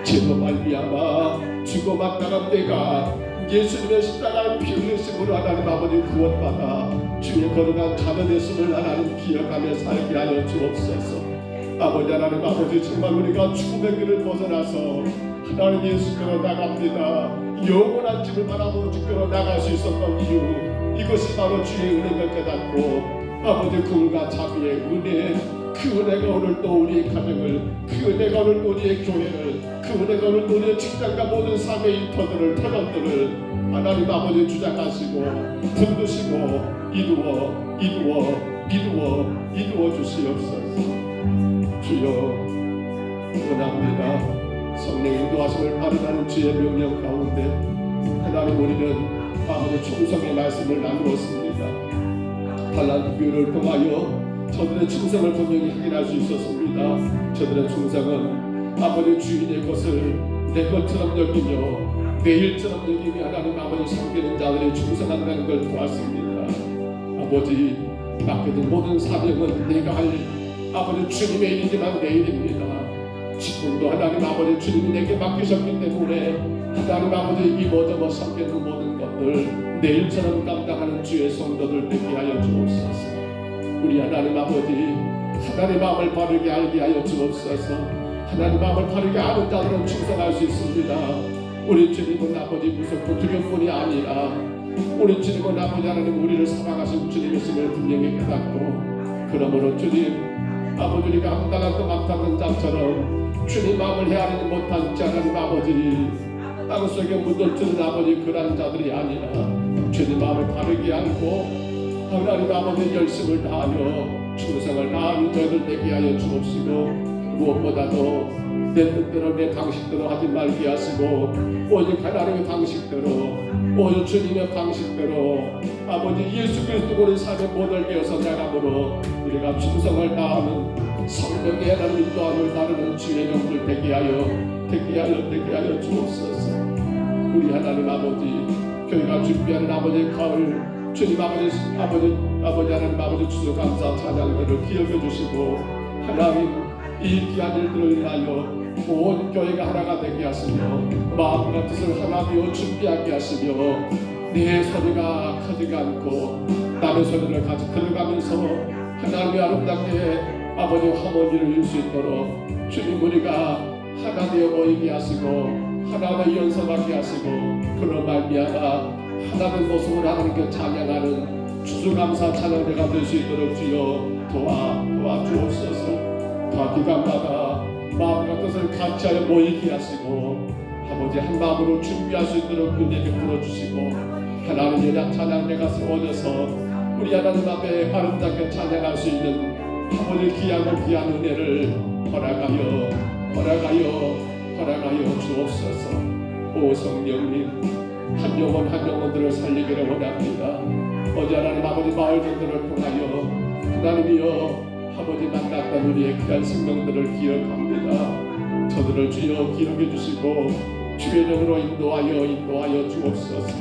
죄로 말미암아 죽어 마땅한 때가 예수님의 십자가의 피 흘리심으로 하나님 아버지 구원받아 주의 거룩한 자녀 되심을 하나님 기억하며 살게 하여 주옵소서. 아버지 하나님 아버지, 정말 우리가 죽음의 길을 벗어나서 하나님 예수께로 나갑니다. 영원한 집을 바라보고 주께로 나갈 수 있었던 이유, 이것이 바로 주의 은혜를 깨닫고 아버지 궁과 자비의 은혜, 그 은혜가 오늘 또 우리의 가정을, 그 은혜가 오늘 또 우리의 교회를, 그 은혜가 오늘 또 우리의 직장과 모든 삶의 인터들을 터널들을 하나님 아버지 주장하시고 붙드시고 이루어 주시옵소서. 주여 원합니다. 성령 인도하심을 따르는 주의 명령 가운데 하나님, 우리는 아버지 충성의 말씀을 나누었습니다. 달란트 비유를 통하여 저들의 충성을 분명히 확인할 수 있었습니다. 저들의 충성은 아버지 주인의 것을 내 것처럼 여기며 내 일처럼 여기며 하나님 아버지 섬기는 자들의 충성한다는 걸 보았습니다. 아버지, 맡겨진 모든 사명은 내가 할 아버지 주님의 일이지만 내 일입니다. 지금도 하나님 아버지 주님이 내게 맡기셨기 때문에 하나님 아버지 이모저모 섬기는 모든 것들 내 일처럼 감당하는 주의 성도들 되게 하여 주옵소서. 우리 하나님 아버지, 하나님 마음을 바르게 알게 하여 주옵소서. 하나님 마음을 바르게 아는 자들은 충성할 수 있습니다. 우리 주님은 아버지 무섭고 두려움뿐이 아니라 우리 주님은 아버지 하나님 우리를 사랑하신 주님이심을 분명히 깨닫고, 그러므로 주님 아버지 우리가 감당하고 맡았던 자처럼 주님 마음을 헤아리지 못한 자 하나님 아버지, 땅속에 묻어주는 아버지 그런 자들이 아니라 주님 마음을 바르게 알고 하나님 아버지 열심을 다하며 충성을 다하는 저희들 되게 하여 주옵시고, 무엇보다도 내 뜻대로 내 방식대로 하지 말게 하시고 오직 하나님의 방식대로, 오직 주님의 방식대로 아버지 예수 그리스도의 삶의 모델 되어서 나가므로 우리가 충성을 다하는 성령의 하나님 인도함을 따르는 주의 영들 되게 하여 주옵소서. 우리 하나님 아버지, 교회가 준비하는 아버지 가을 주님 아버지 하나님 아버지 추수감사 찬양들을 기억해 주시고 하나님 이 귀한 일들을 위하여 온 교회가 하나가 되게 하시며 마음과 뜻을 하나 되어 준비하게 하시며 내 소리가 커지지 않고 남의 소리를 같이 들어가면서 하나님의 아름답게 아버지 하모니를 이룰 수 있도록 주님 우리가 하나 되어 모이게 하시고 하나 되어 연습하게 하시고 그런 말미암아 하나된 모습으로 하나님께 찬양하는 추수감사 찬양대가 될 수 있도록 주여 도와주옵소서. 각 기간마다 마음과 뜻을 같이하여 모이게 하시고 아버지 한 마음으로 준비할 수 있도록 은혜 베풀어 주시고 하나님 연약 찬양대가 세워져서 우리 하나님 앞에 아름답게 찬양할 수 있는 아버지 귀하고 귀한 은혜를 허락하여 주옵소서. 오 성령님, 한 영혼 한 영혼들을 살리기를 원합니다. 어제 하나님 아버지 마을들을 통하여 하나님이여 아버지 만났던 우리의 귀한 생명들을 기억합니다. 저들을 주여 기억해 주시고 주의 이름으로 인도하여 주옵소서.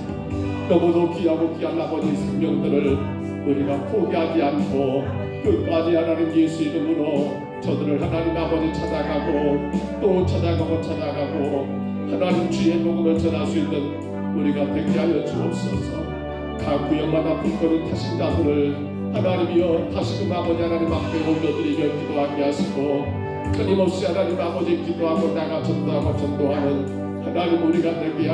너무도 귀하고 귀한 아버지 생명들을 우리가 포기하지 않고 끝까지 하나님 예수 이름으로 저들을 하나님 아버지 찾아가고 또 찾아가고 하나님 주의 복음을 전할 수 있는 우리가 되게 하여 주옵소서. 각 구역마다 불거는 타신 자들을 하나님이여 다시금 아버지 하나님 앞에 올려드리며 기도하게 하시고 끊임없이 하나님 아버지 기도하고 나가 전도하는 하나님 우리가 되게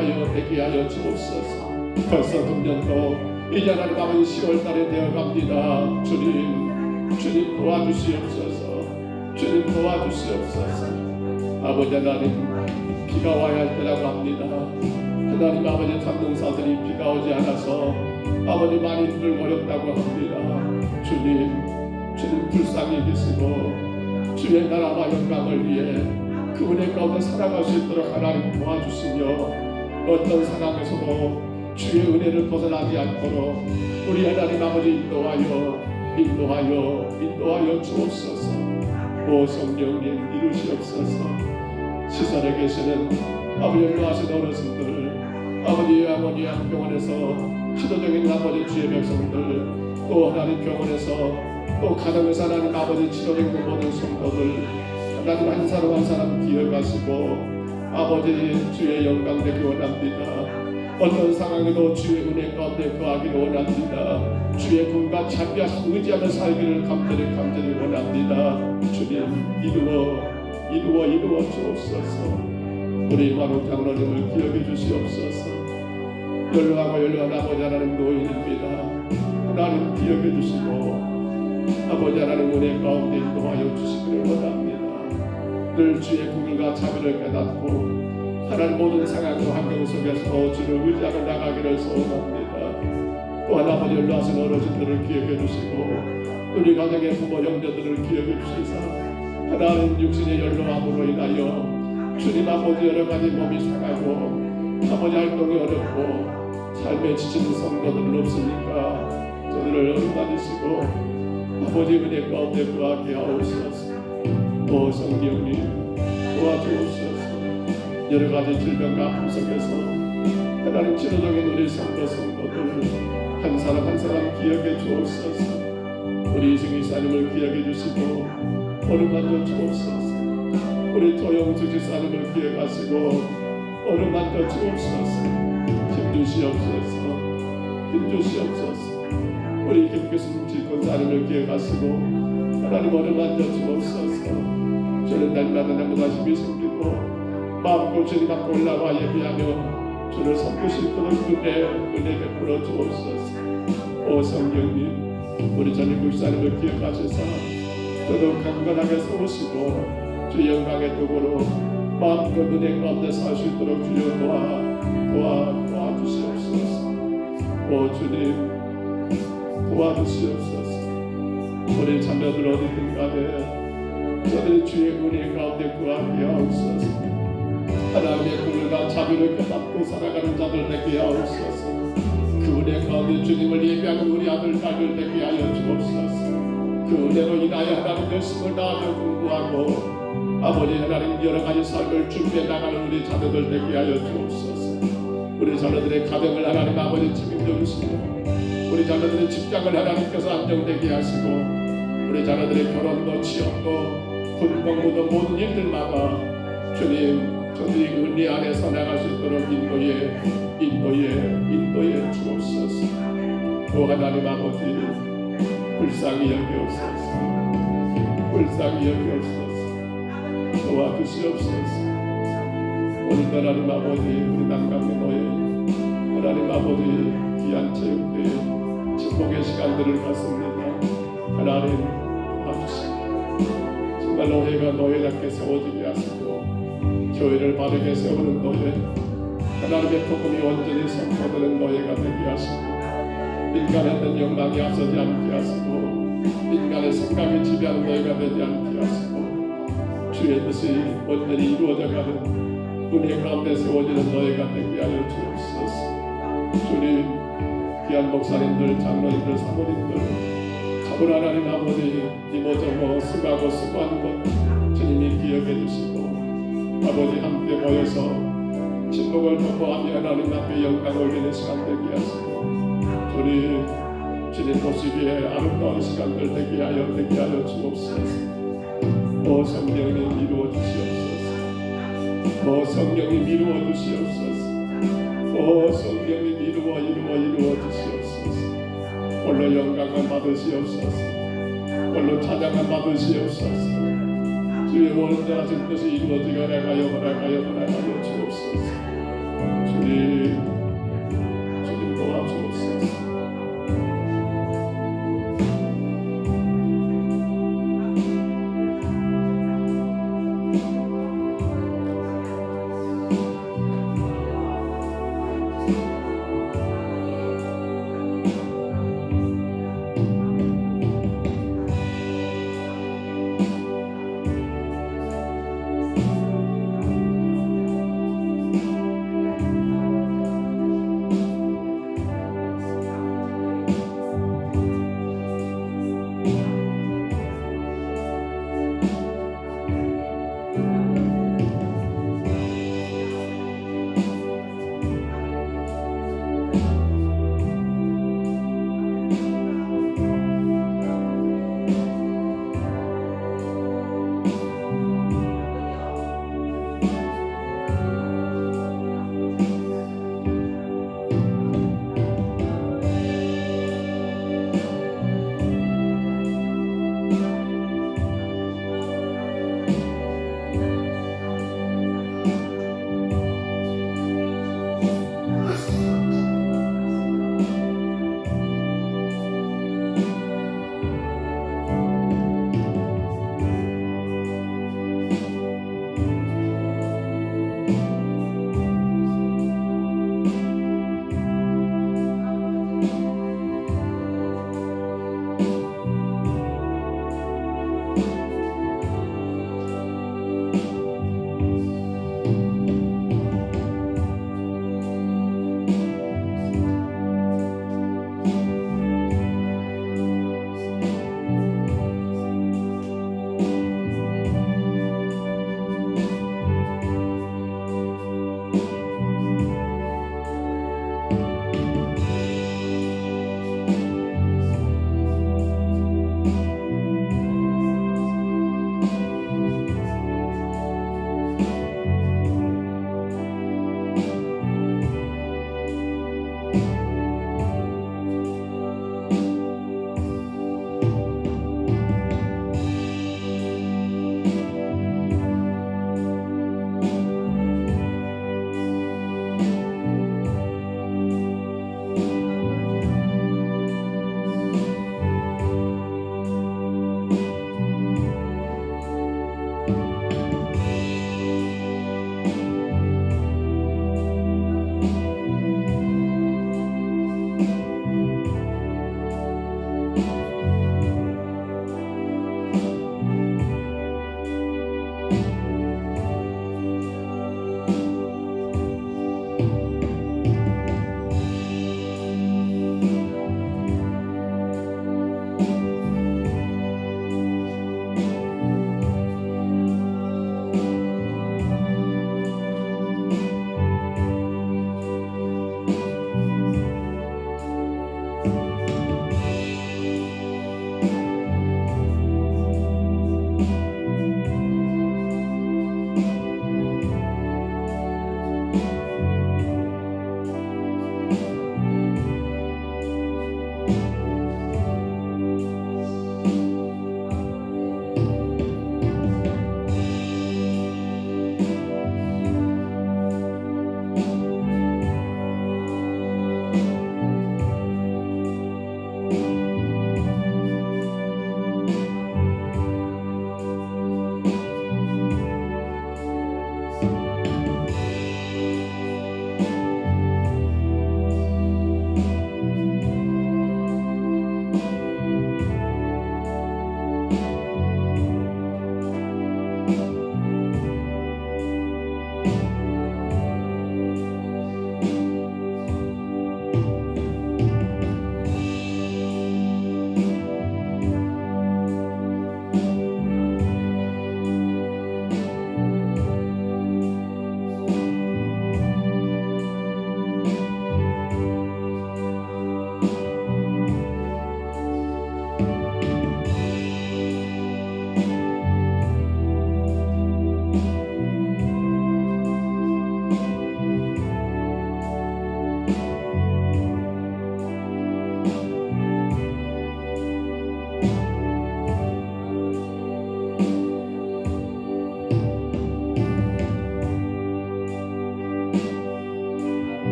하여 주옵소서. 벌써 금년도 이제 하나님 아버지 10월달에 되어갑니다. 주님 도와주시옵소서. 아버지 하나님 비가 와야 할 때라고 합니다. 하나님 아버지 잡농사들이 비가 오지 않아서 아버지 많이 힘들고 어렵다고 합니다. 주님 불쌍히 계시고 주의 나라와 영광을 위해 그 은혜 가운데 살아갈 수 있도록 하나님 도와주시며 어떤 상황에서도 주의 은혜를 벗어나지 않도록 우리 하나님 아버지 인도하여 주옵소서. 오 성령님 이루시옵소서. 시설에 계시는 아버지 연로하신 어르신들, 아버지 어머니 병원에서 치료적인 아버지 주의 백성들, 또 하나님 병원에서 또 가정에서 하나님 아버지 치료적인 모든 성도들 하나님 한 사람 한 사람 기억하시고 아버지 주의 영광 되기 원합니다. 어떤 상황에도 주의 은혜 가운데 거하기를 원합니다. 주의 꿈과 자비하신 의지하며 살기를 간절히 원합니다. 주님 이루어 주옵소서. 우리 마루 장로님을 기억해 주시옵소서. 연로한 아버지 하나님 노인입니다. 하나님 기억해 주시고 아버지 하나님 은혜 가운데 인도하여 주시기를 원합니다. 늘 주의 궁일과 자비를 깨닫고 하나님 모든 상황과 환경 속에서 주를 의지하고 나가기를 소원합니다. 또한 아버지 연로하신 어르신들을 기억해 주시고 우리 가정의 부모 형제들을 기억해 주시사 하나님 육신의 연로함으로 인하여 주님 아버지 여러가지 몸이 상하고 아버지 활동이 어렵고 삶에 지치는 성도들은 없으니까 저들을 어루만지시고 아버지 은혜 가운데 구하게 하옵소서. 오 성령님 도와주옵소서. 여러가지 질병과 아픔 속에서 하나님 치료적인 우리 성도들 한 사람 한 사람 기억해 주옵소서. 우리 이승희사님을 기억해 주시고 어루만져 주옵소서. 우리 조영주 지사님을 기억하시고 어루만져 주옵소서. 힘주시옵소서. 우리 김교수님 지권사님을 기억하시고 하나님 어루만져 주옵소서. 저는 날마다 나보다 힘이 생기고 마음껏 주님 앞에 올라와 예배하며 주를 섬기실 그런 은혜 베풀어 주옵소서. 오 성령님 우리 전임 목사님을 기억하셔서 더더욱 강건하게 세우시고 주 영광의 도구로 마음껏 은혜 가운데 살 수 있도록 주여 도와주시옵소서. 오 주님 도와주시옵소서. 우리 자녀들 어디든 간에 저들이 주의 은혜 가운데 구하게 하옵소서. 하나님의 꿈과 자비를 깨닫고 살아가는 자들 되게 하옵소서. 그 은혜 가운데 주님을 예배하는 우리 아들 딸들 되게 하여 주옵소서. 그 은혜로 인하여 하나님 열심을 다하며 공부하고 아버지 하나님 여러가지 삶을 준비해 나가는 우리 자녀들 되게 하여 주옵소서. 우리 자녀들의 가정을 하나님 아버지 책임져 주시고 우리 자녀들의 직장을 하나님께서 안정되게 하시고 우리 자녀들의 결혼도 취업도 군복무도 모든 일들마다 주님 저들이 은혜 안에서 나갈 수 있도록 인도해 주옵소서. 또 하나님 아버지 불쌍히 여기옵소서. 도와주시옵소서. 오늘 하나님 아버지 우리 남강의 노예 하나님 아버지 귀한 체육대회 축복의 시간들을 갖습니다. 하나님 도와주시고 정말 너희가 너희답게 세워지게 하시고 교회를 바르게 세우는 너희 하나님의 복음이 완전히 선포되는 너희가 되게 하시고 인간의 는 영광이 앞서지 않게 하시고 인간의 생각이 지배하는 너희가 되지 않게 하시고 주의 뜻이 완전히 이루어져가는 은혜 가운데 세워지는 너희가 되게 하여 주옵소서. 주님 귀한 목사님들 장로님들 사모님들 참으로 하나님 아버지 이모저모 수고하고 수고한 것 주님이 기억해 주시고 아버지 함께 모여서 침묵을 통보하며 하나님 앞에 영광 올리는 시간 되게 하시고 주님 보시기에 아름다운 시간들 되게 하여 주옵소서. 오 성령님 이루어 주시옵소서. 오 성령님 이루어 주시옵소서. 오 성령님 이루어 주시옵소서. 홀로 영광을 받으시옵소서. 홀로 찬양을 받으시옵소서. 주의 원하신 뜻이 이루어지게 하여 주옵소서. 주님 도와주옵소서.